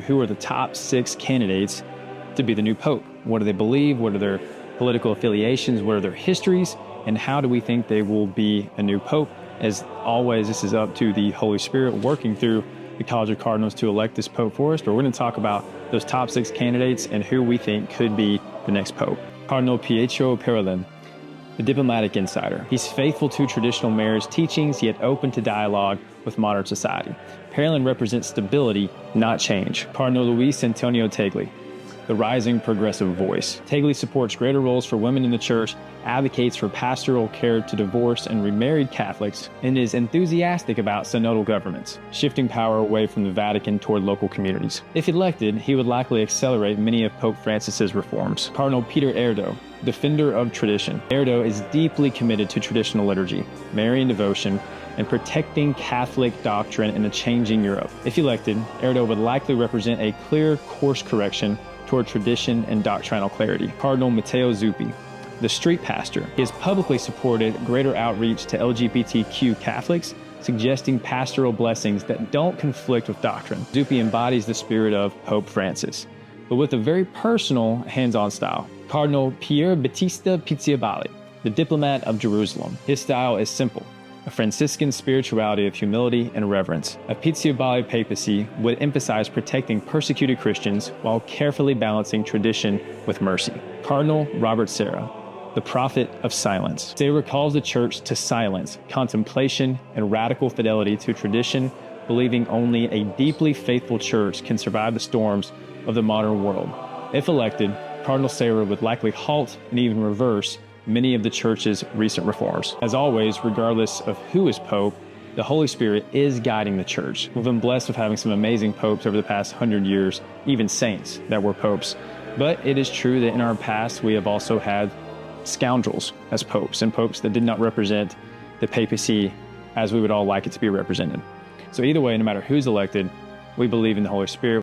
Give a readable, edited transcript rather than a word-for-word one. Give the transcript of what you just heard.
Who are the top 6 candidates to be the new pope? What do they believe? What are their political affiliations? What are their histories? And how do we think they will be a new pope? As always, this is up to the Holy Spirit working through the College of Cardinals to elect this pope for us. But we're going to talk about those top 6 candidates and who we think could be the next pope. Cardinal Pietro Parolin, the diplomatic insider. He's faithful to traditional marriage teachings, yet open to dialogue with modern society. Parolin represents stability, not change. Cardinal Luis Antonio Tagle, the rising progressive voice. Tagle supports greater roles for women in the church, advocates for pastoral care to divorced and remarried Catholics, and is enthusiastic about synodal governments, shifting power away from the Vatican toward local communities. If elected, he would likely accelerate many of Pope Francis's reforms. Cardinal Peter Erdo, defender of tradition. Erdo is deeply committed to traditional liturgy, Marian devotion, and protecting Catholic doctrine in a changing Europe. If elected, Erdo would likely represent a clear course correction toward tradition and doctrinal clarity. Cardinal Matteo Zupi, the street pastor. He has publicly supported greater outreach to LGBTQ Catholics, suggesting pastoral blessings that don't conflict with doctrine. Zupi embodies the spirit of Pope Francis, but with a very personal, hands-on style. Cardinal Pier Battista Pizzabali, the diplomat of Jerusalem. His style is simple, a Franciscan spirituality of humility and reverence. A Pizzabali papacy would emphasize protecting persecuted Christians while carefully balancing tradition with mercy. Cardinal Robert Serra, the prophet of silence. Serra calls the church to silence, contemplation, and radical fidelity to tradition, believing only a deeply faithful church can survive the storms of the modern world. If elected, Cardinal Serra would likely halt and even reverse many of the church's recent reforms. As always, regardless of who is pope, the Holy Spirit is guiding the church. We've been blessed with having some amazing popes over the past 100 years, even saints that were popes. But it is true that in our past, we have also had scoundrels as popes, and popes that did not represent the papacy as we would all like it to be represented. So either way, no matter who's elected, we believe in the Holy Spirit.